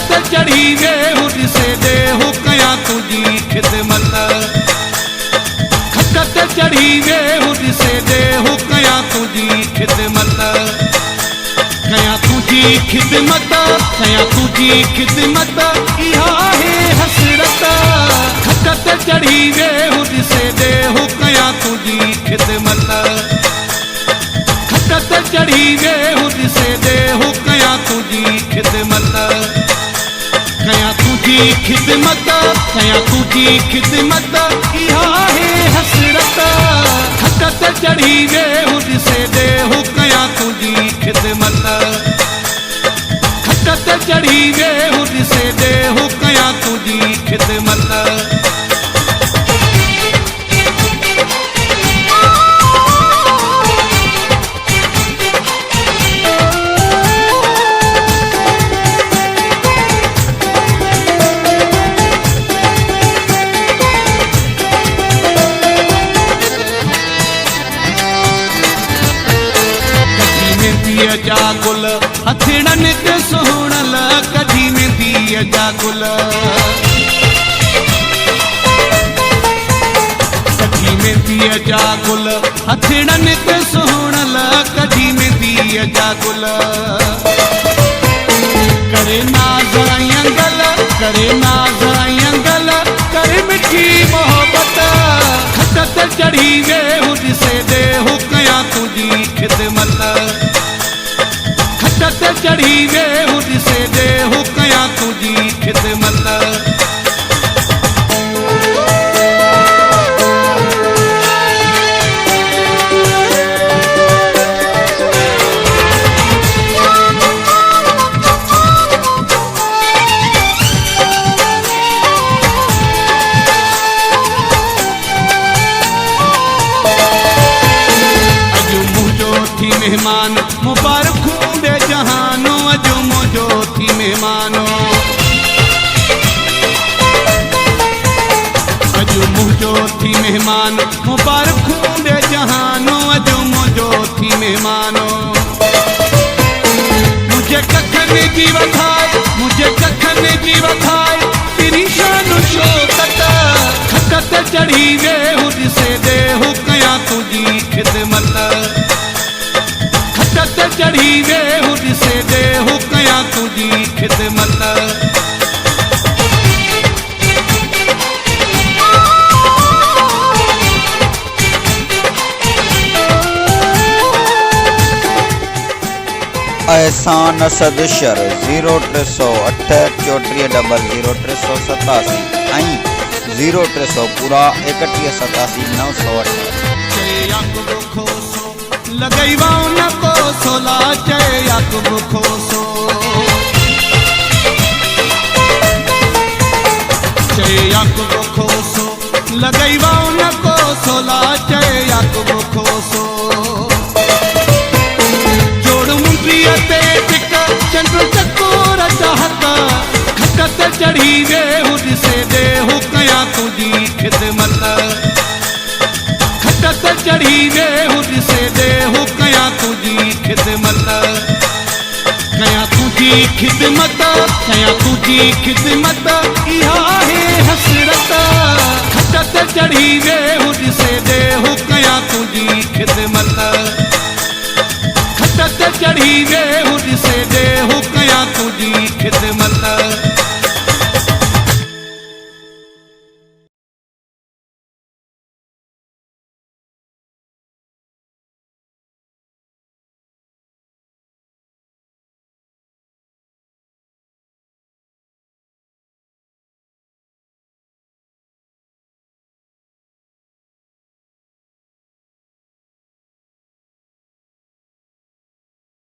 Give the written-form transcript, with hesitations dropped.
खटत चढ़ी वे हुॾसे दे हु कयां तुंहिंजी ख़िदमत खटत चढ़ी वे हुॾसे दे हु कयां तुंहिंजी ख़िदमत कयां तुंहिंजी ख़िदमत कयां तुंहिंजी ख़िदमत इहा आहे हसरत खटत चढ़ी वे हुॾसे दे हु कयां तुंहिंजी ख़िदमत खटत चढ़ी वे हुॾसे दे हु कयां तुंहिंजी ख़िदमत कयां तुंहिंजी ख़िदमत कयां तुंहिंजी ख़िदमत इहा आहे हसरत खटत चढ़ी वे हुॾसे दे हु कयां तुंहिंजी ख़िदमत खटत चढ़ी वे हुॾसे दे हु कयां तुंहिंजी ख़िदमत जा गुल हथड़नि ते सुहिणल कढी वेंदी जा गुल कढी वेंदी जा गुल हथड़नि ते सुहिणल कढी वेंदी जा गुल करे नाज़ ऐं अंगल करे नाज़ ऐं अंगल करे मिठी मोहबत खटत चढ़ी वे हुॾसे दे हु कयां तुंहिंजी ख़िदमत खटत चढ़ी वे हुॾसे दे हु कयां तुंहिंजी ख़िदमत अॼु मुंहिंजो थी मेहमान मुबारकूं दे जहानो अॼु मुंहिंजो थी महिमानो अॼु मुंहिंजो थी महिमान मुबारकूं दे जहानो अॼु मुंहिंजो थी महिमानो मुंहिंजे कखनि जी वधाए मुंहिंजे कखनि जी वधाए तेरी शान शौकत खटत चढ़ी वे हुॾसे दे हु कयां तुंहिंजी ख़िदमत खटत चढ़ी वे हुॾसे दे हु कयां तुंहिंजी ख़िदमत एहसान असद शर 0308 3400 0387 ऐं 0300 पूरा 3187 908 लगई वाओ न को सोला चए याकूब खोसो चए याकूब खोसो लगई वाओ न को सोला चए याकूब खोसो जोड़ मुंडीअ ते टिक चंड चकोर चाहत खटत चढ़ी वे हुॾसे दे हु कयां तुंहिंजी ख़िदमत खटत चढ़ी वे हुॾसे दे हु कयां तुंहिंजी ख़िदमत कयां तुंहिंजी ख़िदमत कयां तुंहिंजी ख़िदमत इहा आहे हसरत खटत चढ़ी वे हुॾसे दे हु कयां तुंहिंजी ख़िदमत खटत चढ़ी वे हुॾसे दे हु कयां तुंहिंजी